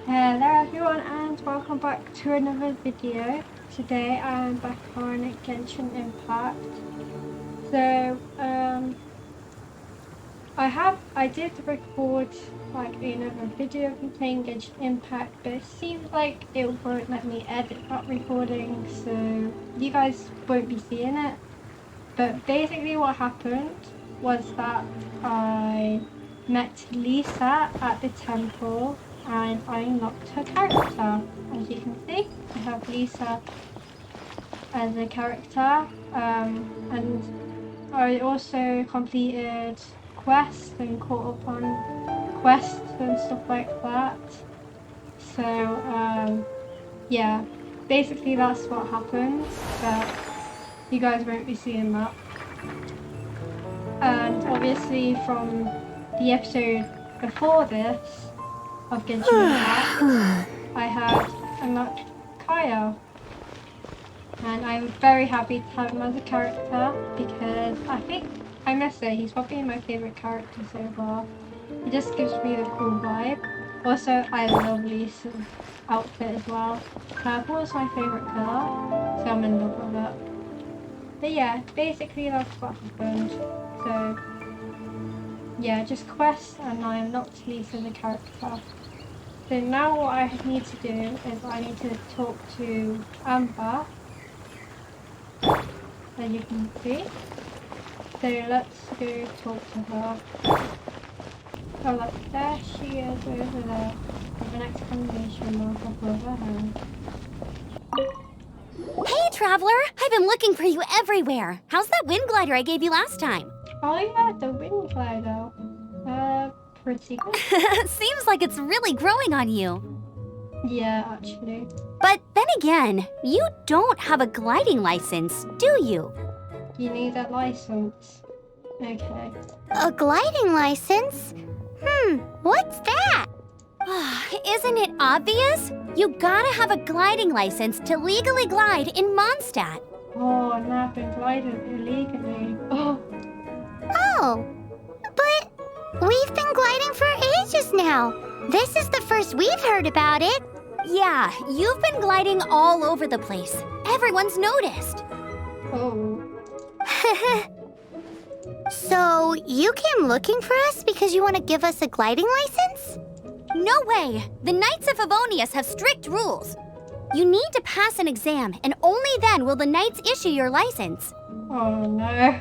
Hello everyone and welcome back to another video. Today I'm back on Genshin Impact. So I did record like another video of me playing Genshin Impact, but it seems like it won't let me edit that recording, so you guys won't be seeing it. But basically what happened was that I met Lisa at the temple and I unlocked her character. As you can see, I have Lisa as a character, and I also completed quests and caught up on quests and stuff like that. So yeah, basically that's what happened, but you guys won't be seeing that. And obviously from the episode before this of Genshin Impact, I had unlocked Kaya, and I'm very happy to have him as a character because I must say he's probably my favourite character so far. He just gives me a cool vibe. Also, I love Lisa's outfit as well. Purple is my favourite colour, so I'm in love with it. But yeah, basically that's what happened. So yeah, just quests and I unlocked Lisa as a character. So now what I need to do is I need to talk to Amber, as you can see. So let's go talk to her. Oh look, there she is over there with an exclamation mark above her hand. Hey, Traveler! I've been looking for you everywhere. How's that wind glider I gave you last time? Oh yeah, the wind glider. Pretty good. Seems like it's really growing on you. Yeah, actually. But then again, you don't have a gliding license, do you? You need a license. Okay. A gliding license? What's that? Isn't it obvious? You gotta have a gliding license to legally glide in Mondstadt. Oh, and I've been gliding illegally. Oh. Oh, but we've been gliding for ages now. This is the first we've heard about it. Yeah, you've been gliding all over the place. Everyone's noticed. Oh. So, you came looking for us because you want to give us a gliding license? No way! The Knights of Favonius have strict rules. You need to pass an exam, and only then will the Knights issue your license. Oh no.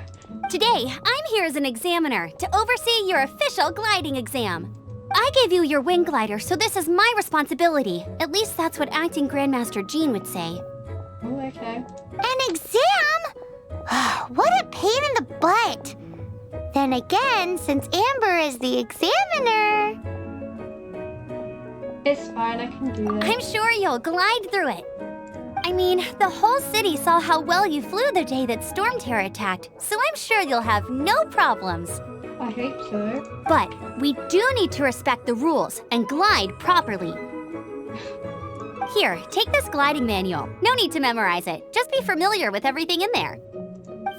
Today, I'm here as an examiner to oversee your official gliding exam. I gave you your wing glider, so this is my responsibility. At least that's what Acting Grandmaster Jean would say. Oh, okay. An exam? What a pain in the butt. Then again, since Amber is the examiner... It's fine, I can do this. I'm sure you'll glide through it. I mean, the whole city saw how well you flew the day that Storm Terror attacked, so I'm sure you'll have no problems. I hope so. But we do need to respect the rules and glide properly. Here, take this gliding manual. No need to memorize it. Just be familiar with everything in there.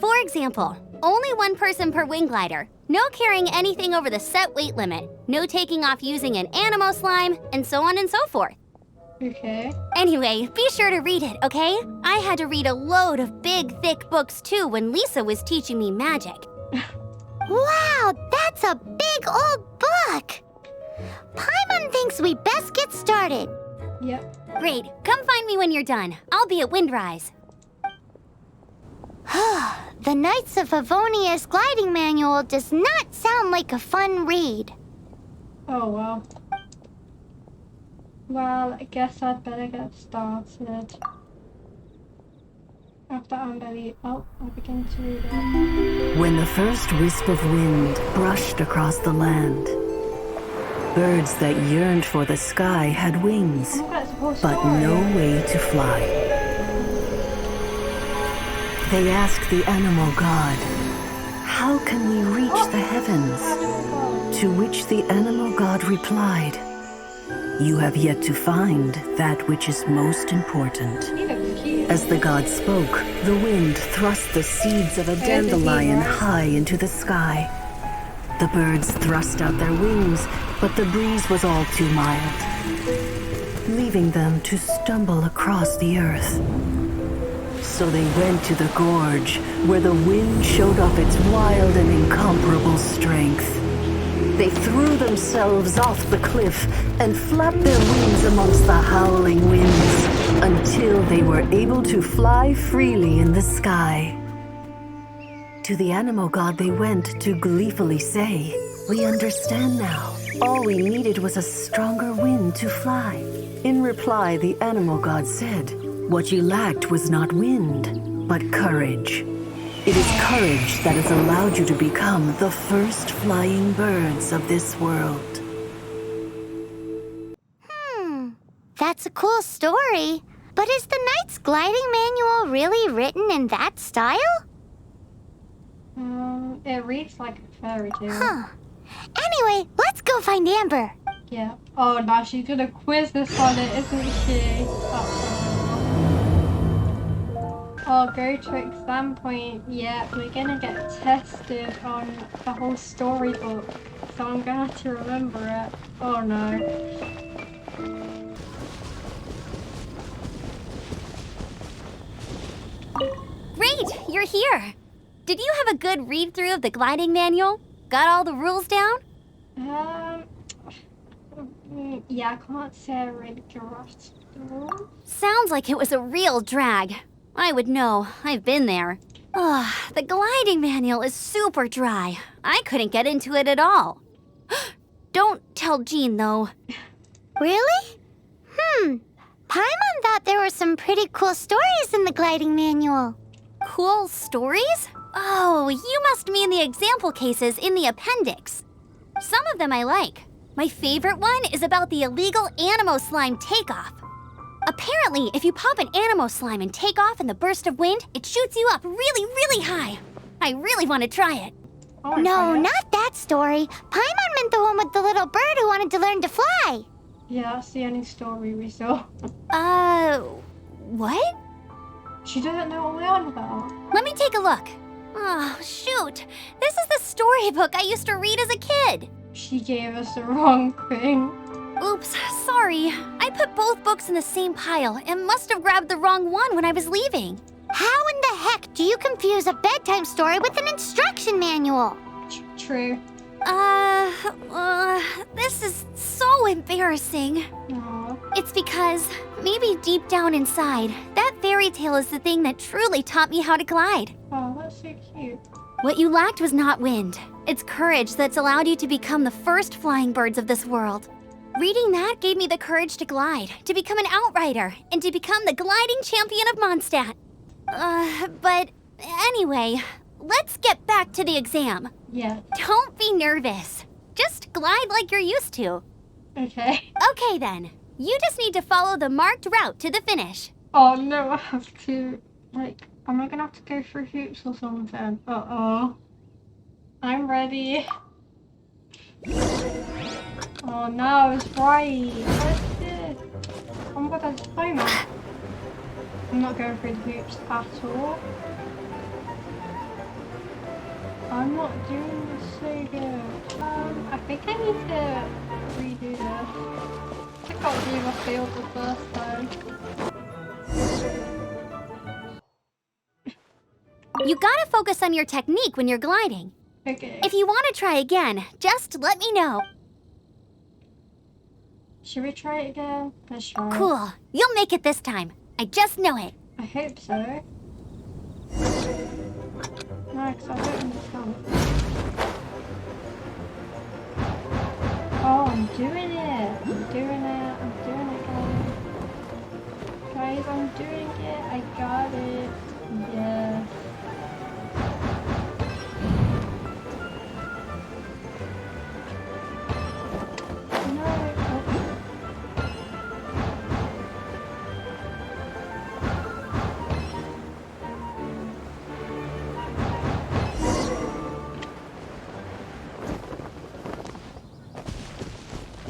For example, only one person per wing glider. No carrying anything over the set weight limit. No taking off using an animo slime, and so on and so forth. Okay. Anyway, be sure to read it, okay? I had to read a load of big, thick books too when Lisa was teaching me magic. Wow, that's a big old book! Paimon thinks we best get started. Yep. Great, come find me when you're done. I'll be at Windrise. The Knights of Favonius gliding manual does not sound like a fun read. Oh well. Well, I guess I'd better get started. After I begin to read it. When the first wisp of wind brushed across the land, birds that yearned for the sky had wings, Oh, that's a whole but story. no way to fly. They asked the animal god, "How can we reach the heavens?" To which the animal god replied, "You have yet to find that which is most important." He looks cute. As the god spoke, the wind thrust the seeds of a dandelion high into the sky. The birds thrust out their wings, but the breeze was all too mild. leaving them to stumble across the earth. So they went to the gorge, where the wind showed off its wild and incomparable strength. They threw themselves off the cliff and flapped their wings amongst the howling winds until they were able to fly freely in the sky. To the animal god they went to gleefully say, "We understand now. All we needed was a stronger wind to fly." In reply, the animal god said, "What you lacked was not wind, but courage. It is courage that has allowed you to become the first flying birds of this world." That's a cool story. But is the Knight's gliding manual really written in that style? It reads like a fairy tale. Huh. Anyway, let's go find Amber. Yeah. Oh, now she's gonna quiz us on it, isn't she? Oh, go to exam point. Yeah, we're gonna get tested on the whole storybook. So I'm gonna have to remember it. Oh no. Great, you're here. Did you have a good read-through of the gliding manual? Got all the rules down? Yeah, I can't say I really grasped the rules. Sounds like it was a real drag. I would know. I've been there. Ugh, the gliding manual is super dry. I couldn't get into it at all. Don't tell Jean, though. Really? Paimon thought there were some pretty cool stories in the gliding manual. Cool stories? Oh, you must mean the example cases in the appendix. Some of them I like. My favorite one is about the illegal Animo slime takeoff. Apparently, if you pop an Animo slime and take off in the burst of wind, it shoots you up really, really high. I really want to try it. No, not that story. Paimon meant the one with the little bird who wanted to learn to fly. Yeah, that's the only story we saw. What? She doesn't know what we're on about. Let me take a look. Oh, shoot. This is the storybook I used to read as a kid. She gave us the wrong thing. Oops, sorry. I put both books in the same pile and must have grabbed the wrong one when I was leaving. How in the heck do you confuse a bedtime story with an instruction manual? True. This is so embarrassing. Aww. It's because, maybe deep down inside, that fairy tale is the thing that truly taught me how to glide. Oh, that's so cute. What you lacked was not wind. It's courage that's allowed you to become the first flying birds of this world. Reading that gave me the courage to glide, to become an outrider, and to become the gliding champion of Mondstadt. But anyway, let's get back to the exam. Yeah. Don't be nervous. Just glide like you're used to. Okay. Okay then. You just need to follow the marked route to the finish. Oh no, I have to. Like, am I gonna have to go through hoops or something? Uh-oh. I'm ready. Oh no, I was right. What's this? Oh my god, that's so much. I'm not going through the hoops at all. I'm not doing this so good. I think I need to redo this. I can't believe I failed the first time. You gotta focus on your technique when you're gliding. Okay. If you want to try again, just let me know. Should we try it again? Let's try. Cool. You'll make it this time. I just know it. I hope so. No, 'cause I don't understand. Oh, I'm doing it. I'm doing it. I'm doing it, guys. Guys, I'm doing it. I got it. Yes. No.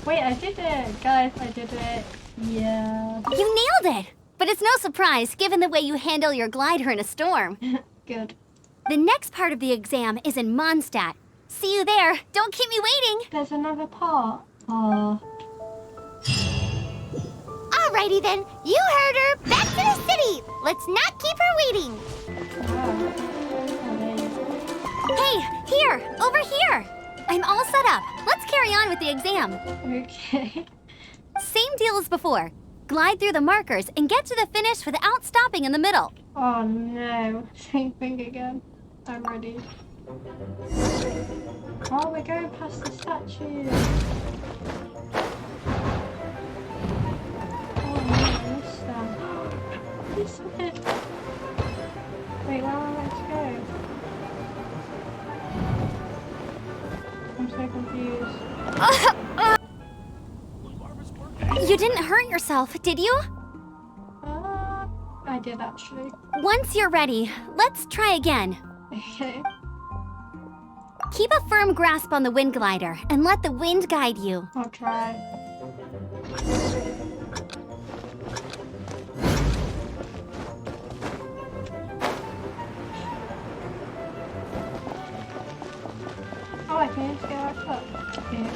Wait, I did it! Guys, I did it. Yeah. You nailed it! But it's no surprise, given the way you handle your glider in a storm. Good. The next part of the exam is in Mondstadt. See you there. Don't keep me waiting. There's another part. Oh. Alrighty then, you heard her. Back to the city. Let's not keep her waiting. Hey, here, over here. I'm all set up. Let's carry on with the exam. Okay. Same deal as before. Glide through the markers and get to the finish without stopping in the middle. Oh no. Same thing again. I'm ready. Oh, we're going past the statue. Oh no, I missed that. This bit. Wait, where am I meant to go? I'm so confused. You didn't hurt yourself, did you? I did actually. Once you're ready, let's try again. Okay. Keep a firm grasp on the wind glider and let the wind guide you. I'll try. Oh, I can just go back up. Okay.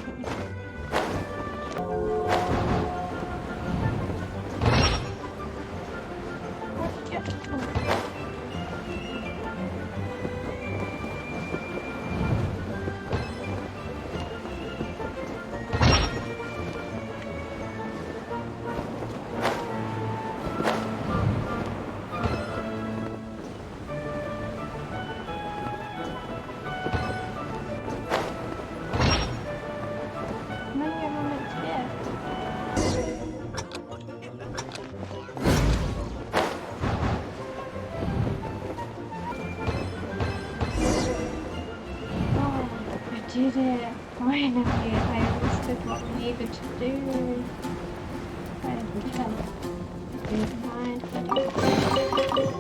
Did it! Finally, I understood what I needed to do.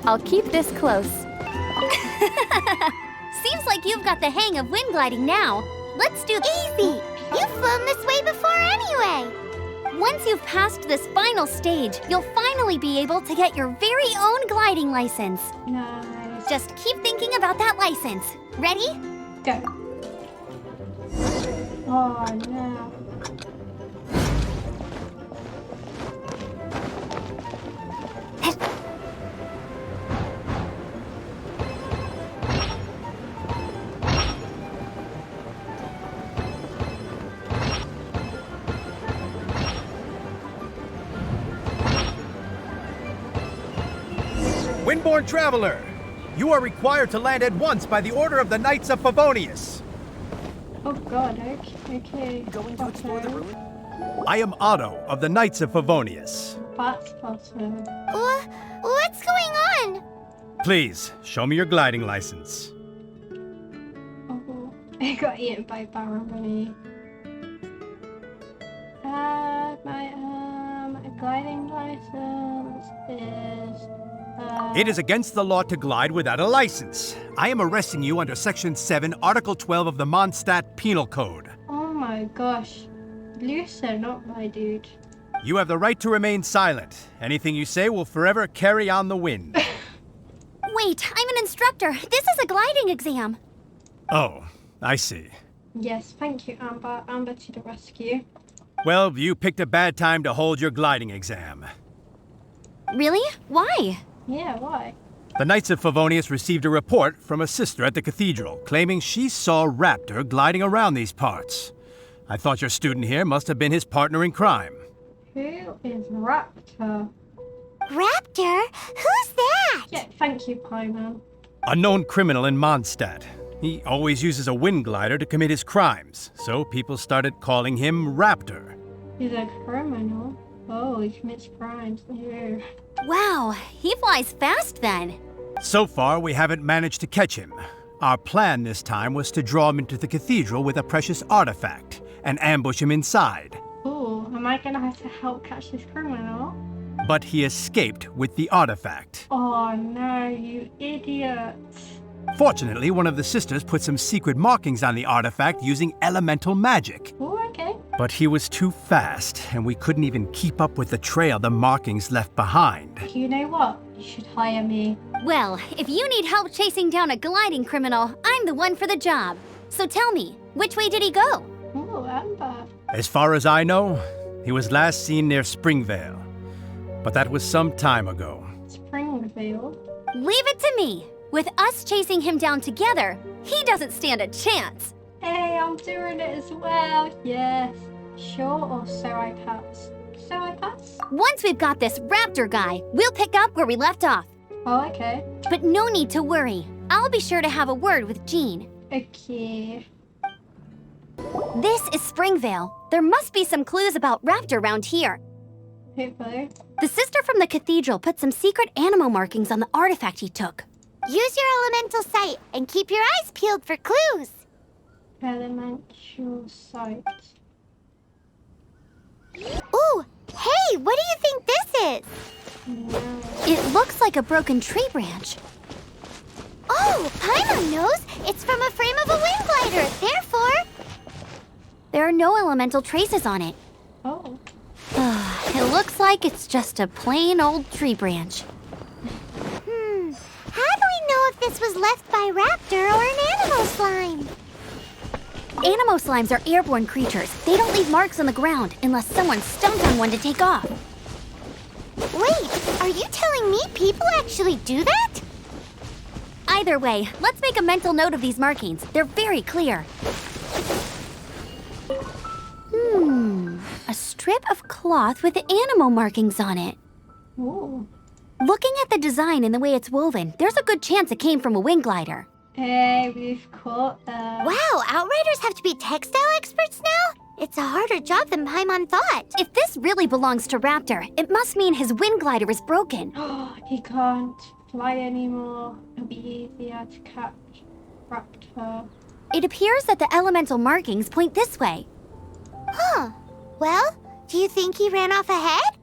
I'll keep this close. Seems like you've got the hang of wind gliding now. Let's do Easy! You've flown this way before anyway. Once you've passed this final stage, you'll finally be able to get your very own gliding license. Nice. Just keep thinking about that license. Ready? Go. Oh no. Windborne Traveler, you are required to land at once by the order of the Knights of Favonius. Oh god, okay. Going to explore the ruin? I am Otto of the Knights of Favonius. That's possible. What's going on? Please, show me your gliding license. Oh, I got eaten by Barony. My gliding license is... It is against the law to glide without a license. I am arresting you under Section 7, Article 12 of the Mondstadt Penal Code. Oh my gosh. Looser, not my dude. You have the right to remain silent. Anything you say will forever carry on the wind. Wait, I'm an instructor. This is a gliding exam. Oh, I see. Yes, thank you, Amber. Amber to the rescue. Well, you picked a bad time to hold your gliding exam. Really? Why? Yeah, why? The Knights of Favonius received a report from a sister at the cathedral claiming she saw Raptor gliding around these parts. I thought your student here must have been his partner in crime. Who is Raptor? Raptor? Who's that? Yeah, thank you, Pieman. A known criminal in Mondstadt. He always uses a wind glider to commit his crimes, so people started calling him Raptor. He's a criminal. Oh, he commits crimes. Ew. Wow, he flies fast then. So far, we haven't managed to catch him. Our plan this time was to draw him into the cathedral with a precious artifact and ambush him inside. Oh, am I gonna have to help catch this criminal? But he escaped with the artifact. Oh no, you idiot. Fortunately, one of the sisters put some secret markings on the artifact using elemental magic. Oh, okay. But he was too fast, and we couldn't even keep up with the trail the markings left behind. You know what? You should hire me. Well, if you need help chasing down a gliding criminal, I'm the one for the job. So tell me, which way did he go? Oh, Amber. As far as I know, he was last seen near Springvale. but that was some time ago. Springvale. Leave it to me. With us chasing him down together, he doesn't stand a chance. Hey, I'm doing it as well. Yes. Sure, or so I pass? So I pass? Once we've got this Raptor guy, we'll pick up where we left off. Oh, okay. But no need to worry. I'll be sure to have a word with Jean. Okay. This is Springvale. There must be some clues about Raptor around here. Hopefully. The sister from the cathedral put some secret animal markings on the artifact he took. Use your elemental sight and keep your eyes peeled for clues. Elemental sight. Ooh, hey, what do you think this is? No. It looks like a broken tree branch. Oh, Paimon knows. It's from a frame of a wind glider. Therefore, There are no elemental traces on it. Oh. It looks like it's just a plain old tree branch. how do we know if this was left by Raptor or an animal slime? Animo slimes are airborne creatures. They don't leave marks on the ground unless someone stumps on one to take off. Wait, are you telling me people actually do that? Either way, let's make a mental note of these markings. They're very clear. A strip of cloth with animal markings on it. Ooh. Looking at the design and the way it's woven, there's a good chance it came from a wing glider. Hey, we've caught them. Wow, Outriders have to be textile experts now? It's a harder job than Paimon thought. If this really belongs to Raptor, it must mean his wind glider is broken. He can't fly anymore. It'll be easier to catch Raptor. It appears that the elemental markings point this way. Huh. Well, do you think he ran off ahead?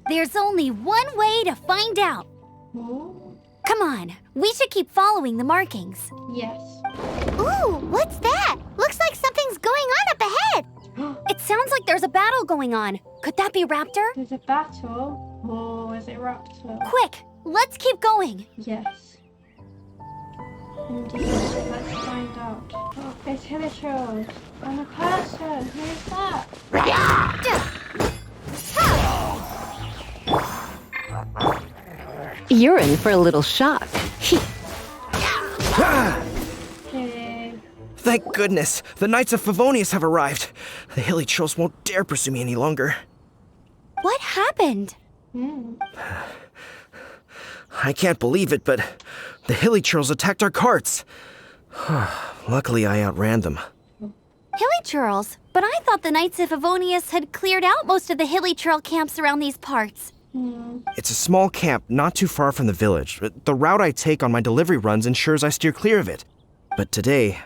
There's only one way to find out. Ooh. Come on, we should keep following the markings. Yes. Ooh, what's that? Looks like something's going on up ahead. It sounds like there's a battle going on. Could that be Raptor? There's a battle. Or is it Raptor? Quick, let's keep going. Yes. Indeed. Let's find out. Oh, it's Hilichurls. I'm a person. Who's that? You're in for a little shock. Okay. Thank goodness, the Knights of Favonius have arrived. The hilly trolls won't dare pursue me any longer. What happened? I can't believe it, but the hilly trolls attacked our carts. Luckily, I outran them. Hilly churls, but I thought the Knights of Favonius had cleared out most of the hilly churl camps around these parts. It's a small camp not too far from the village. The route I take on my delivery runs ensures I steer clear of it. But today,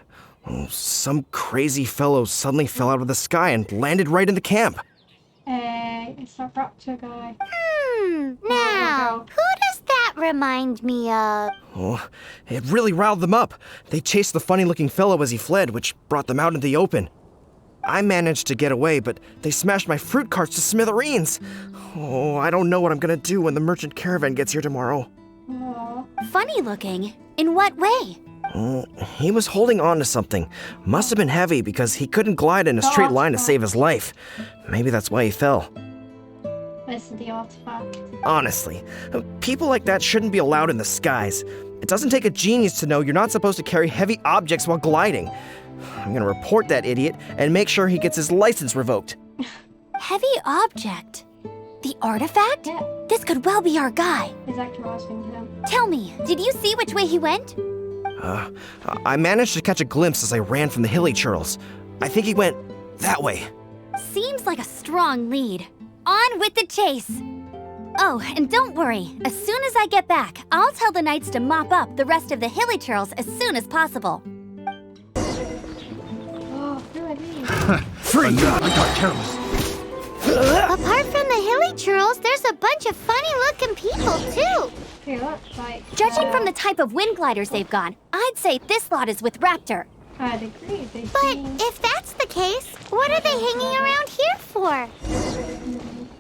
some crazy fellow suddenly fell out of the sky and landed right in the camp. Hey, it's that Raptor guy. Now, who does that remind me of? Oh, it really riled them up. They chased the funny-looking fellow as he fled, which brought them out into the open. I managed to get away, but they smashed my fruit carts to smithereens. Oh, I don't know what I'm gonna do when the merchant caravan gets here tomorrow. Oh. Funny looking. In what way? He was holding on to something. Must have been heavy because he couldn't glide in a straight line to save his life. Maybe that's why he fell. This is the artifact. Honestly, people like that shouldn't be allowed in the skies. It doesn't take a genius to know you're not supposed to carry heavy objects while gliding. I'm gonna report that idiot and make sure he gets his license revoked. Heavy object. The artifact? Yeah. This could well be our guy. Exactly what I was thinking. Tell me, did you see which way he went? I managed to catch a glimpse as I ran from the hilly churls. I think he went that way. Seems like a strong lead. On with the chase! Oh, and don't worry. As soon as I get back, I'll tell the knights to mop up the rest of the hilly churls as soon as possible. Oh, who are these? Free! I got careless. Apart from the hilly churls, there's a bunch of funny-looking people, too. They look like... Judging from the type of wind gliders they've got, I'd say this lot is with Raptor. I'd agree. They But seem... if that's the case, what are they hanging around here for?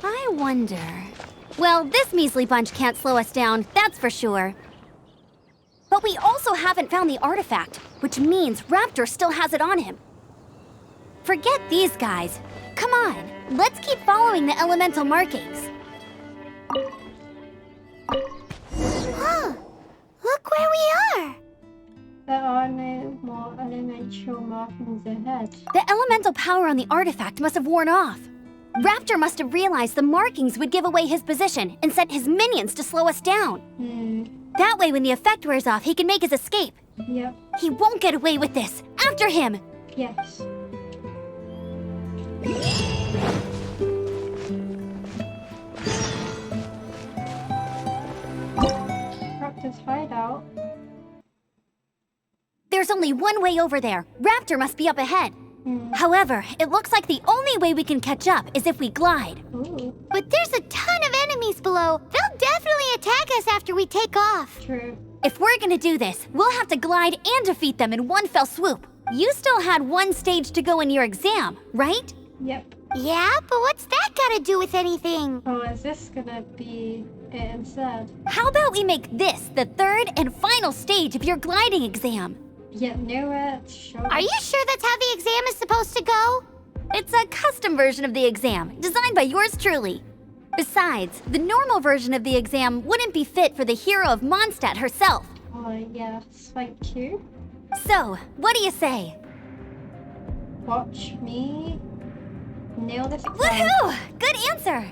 I wonder... Well, this measly bunch can't slow us down, that's for sure. But we also haven't found the artifact, which means Raptor still has it on him. Forget these guys. Come on, let's keep following the elemental markings. markings ahead. The elemental power on the artifact must have worn off. Raptor must have realized the markings would give away his position and sent his minions to slow us down. That way, when the effect wears off, he can make his escape. Yep. He won't get away with this. After him! Yes. Raptor's hideout. There's only one way over there. Raptor must be up ahead. However, it looks like the only way we can catch up is if we glide. Ooh, But there's a ton of enemies below. They'll definitely attack us after we take off. true. If we're gonna do this, we'll have to glide and defeat them in one fell swoop. You still had one stage to go in your exam, right? Yep. Yeah, but what's that got to do with anything? Oh, is this gonna be it instead? How about we make this the third and final stage of your gliding exam? Yet nowhere to show. Are you sure that's how the exam is supposed to go? It's a custom version of the exam, designed by yours truly. Besides, the normal version of the exam wouldn't be fit for the hero of Mondstadt herself. Oh, yes. Thank you. So, what do you say? Watch me nail this exam. Woohoo! Good answer!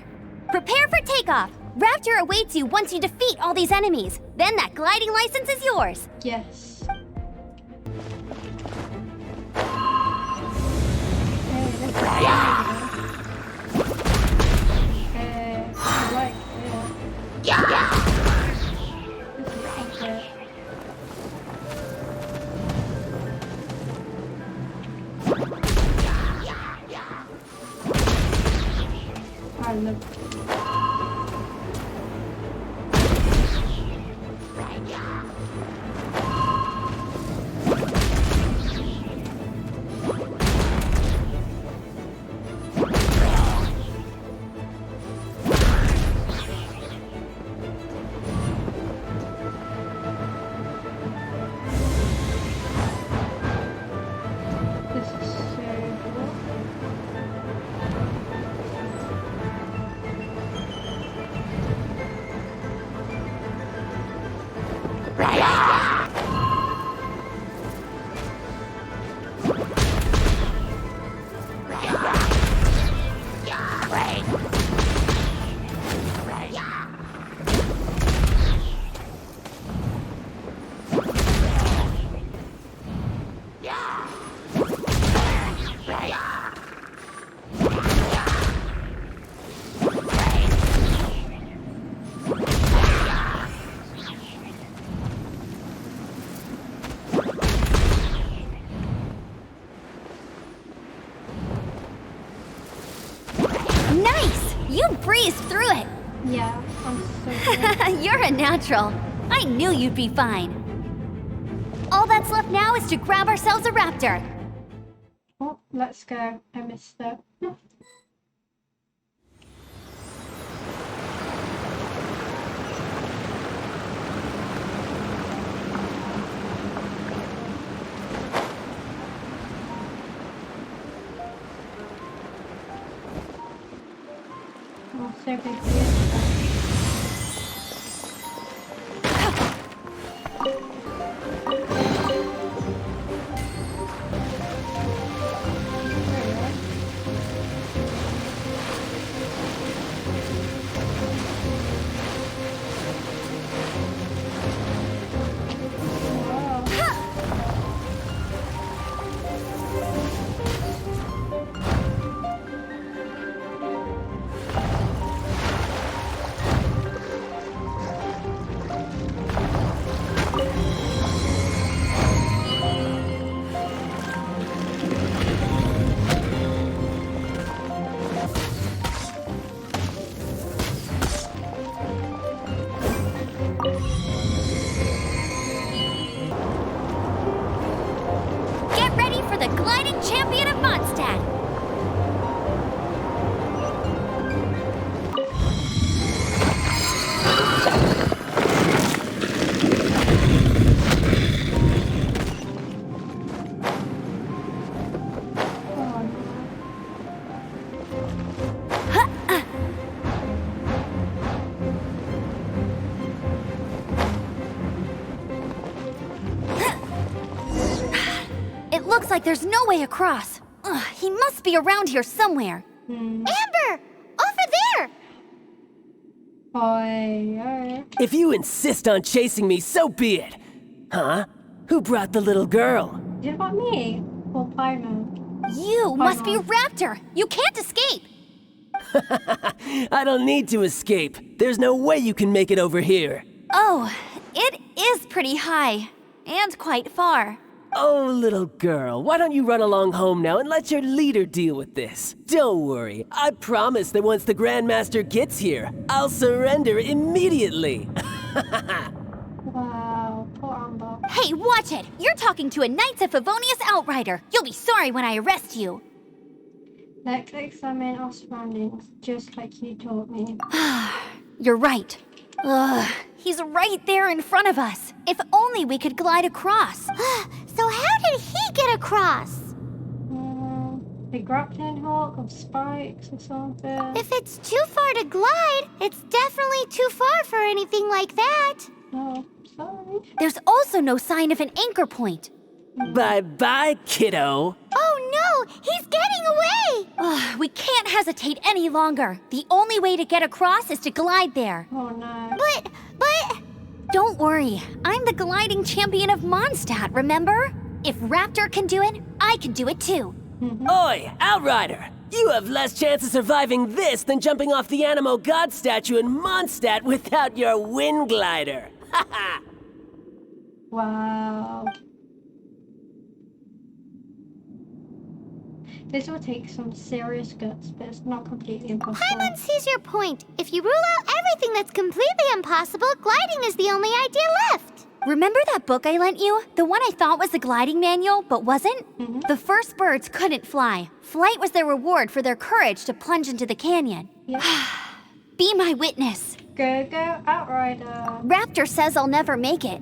Prepare for takeoff. Raptor awaits you once you defeat all these enemies. Then that gliding license is yours. Yes. I like it. This is okay. I love this is so cool. Nice! You breezed through it. Yeah, I'm so good. You're a natural. I knew you'd be fine. All that's left now is to grab ourselves a raptor. Oh, let's go. I missed it. Oh, so big here. looks like there's no way across. Ugh, he must be around here somewhere. Amber! Over there! Oh, If you insist on chasing me, so be it. Huh? Who brought the little girl? is it about me? Or Pyman? You must be Raptor. You can't escape. I don't need to escape. There's no way you can make it over here. Oh, it is pretty high. And quite far. Oh, little girl, why don't you run along home now and let your leader deal with this? Don't worry, I promise that once the Grandmaster gets here, I'll surrender immediately. Wow, poor Amber. Hey, watch it! You're talking to a Knights of Favonius outrider. You'll be sorry when I arrest you. Let's examine our surroundings, just like you taught me. You're right. Ugh, he's right there in front of us. If only we could glide across. So how did he get across? The grappling hook of spikes or something. If it's too far to glide, it's definitely too far for anything like that. Oh, sorry. There's also no sign of an anchor point. Bye-bye, kiddo. Oh no, he's getting away! Ugh, we can't hesitate any longer. The only way to get across is to glide there. Oh no. But... Don't worry, I'm the gliding champion of Mondstadt, remember? If Raptor can do it, I can do it too. Oi, Outrider! You have less chance of surviving this than jumping off the Animo God statue in Mondstadt without your wind glider. Haha! Wow. This will take some serious guts, but it's not completely impossible. Paimon sees your point. If you rule out everything that's completely impossible, gliding is the only idea left. Remember that book I lent you? The one I thought was the gliding manual, but wasn't? The first birds couldn't fly. Flight was their reward for their courage to plunge into the canyon. Yeah. Be my witness. Go, Outrider. Raptor says I'll never make it.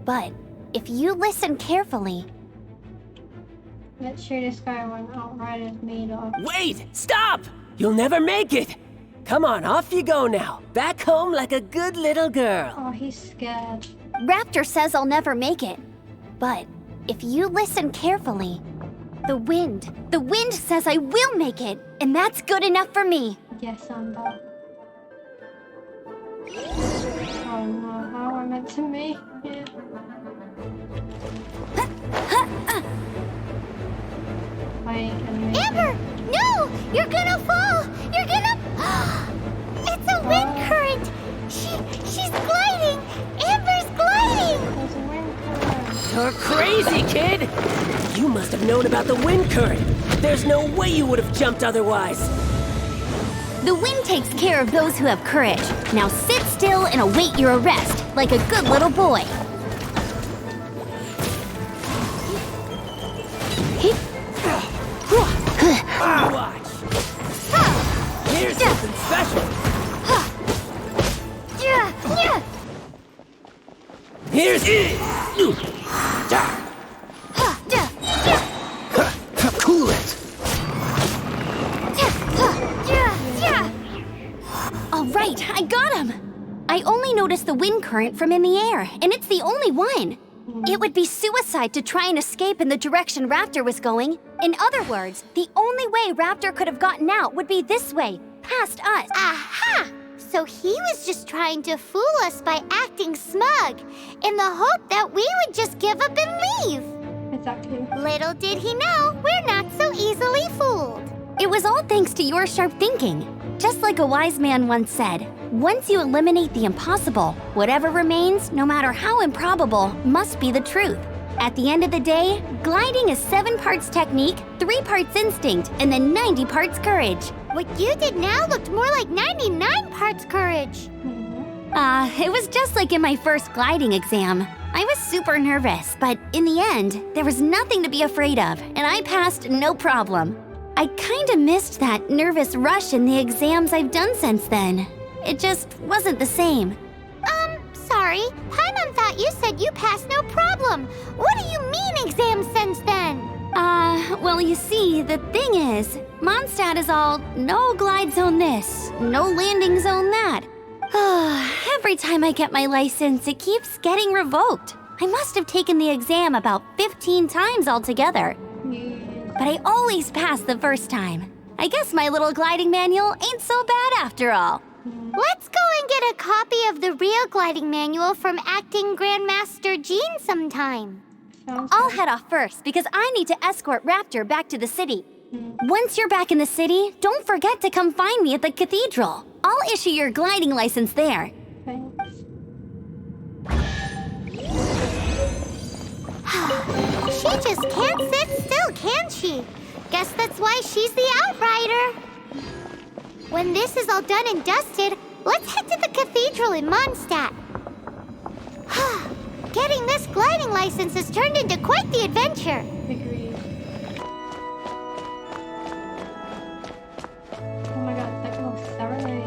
But if you listen carefully... Let's show this guy what Outrider's made of. Wait! Stop! You'll never make it! Come on, off you go now. Back home like a good little girl. Oh, he's scared. Raptor says I'll never make it. But if you listen carefully, the wind says I will make it, and that's good enough for me. Yes, Amber. Oh no, how am I meant to make it? I ain't gonna make Amber, it. no! You're gonna fall! You're gonna... It's a wind current! She's gliding! Amber's gliding! There's a wind current. You're crazy, kid! You must have known about the wind current. There's no way you would have jumped otherwise. The wind takes care of those who have courage. Now sit still and await your arrest, like a good little boy. Watch. Here's something special. Here's cool it. All right, I got him. I only noticed the wind current from in the air, and it's the only one. It would be suicide to try and escape in the direction Raptor was going. In other words, the only way Raptor could have gotten out would be this way, past us. Aha! So he was just trying to fool us by acting smug, in the hope that we would just give up and leave. Exactly. Little did he know, we're not so easily fooled. It was all thanks to your sharp thinking. Just like a wise man once said, once you eliminate the impossible, whatever remains, no matter how improbable, must be the truth. At the end of the day, gliding is 7 parts technique, 3 parts instinct, and then 90 parts courage. What you did now looked more like 99 parts courage. It was just like in my first gliding exam. I was super nervous, but in the end, there was nothing to be afraid of, and I passed no problem. I kinda missed that nervous rush in the exams I've done since then. It just wasn't the same. Sorry. Paimon thought you said you passed no problem. What do you mean exams since then? Well, you see, the thing is, Mondstadt is all no glide zone this, no landing zone that. Every time I get my license, it keeps getting revoked. I must have taken the exam about 15 times altogether. but I always pass the first time. I guess my little gliding manual ain't so bad after all. Let's go and get a copy of the real gliding manual from acting Grandmaster Jean sometime. Sounds I'll good. head off first because I need to escort Raptor back to the city. Once you're back in the city, don't forget to come find me at the cathedral. I'll issue your gliding license there. Thanks. She just can't sit still, can she? Guess that's why she's the Outrider. When this is all done and dusted, let's head to the cathedral in Mondstadt. Getting this gliding license has turned into quite the adventure. Agreed. Oh my god, that little serenade.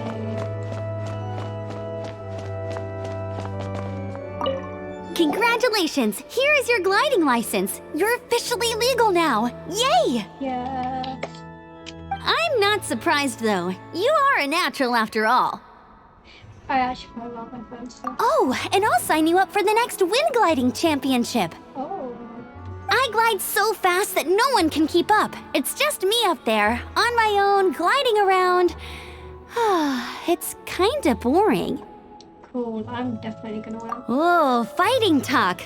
Congratulations! Here is your gliding license. You're officially legal now. Yay! Yes. I'm not surprised though. You are a natural after all. I actually quite love my friends too. Oh, and I'll sign you up for the next wind gliding championship. Oh. I glide so fast that no one can keep up. It's just me up there, on my own, gliding around. It's kinda boring. Cool. I'm definitely gonna win. Oh, fighting talk.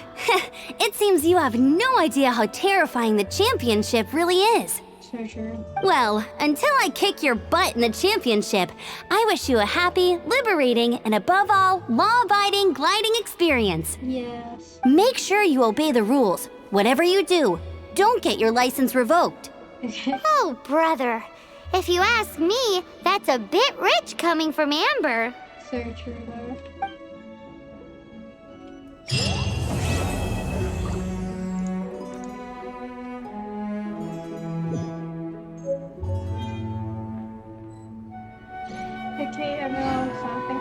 It seems you have no idea how terrifying the championship really is. So true. Well, until I kick your butt in the championship, I wish you a happy, liberating, and above all, law-abiding gliding experience. Yes. Make sure you obey the rules. Whatever you do, don't get your license revoked. Oh, brother. If you ask me, that's a bit rich coming from Amber. So true though. Okay, everyone, so thank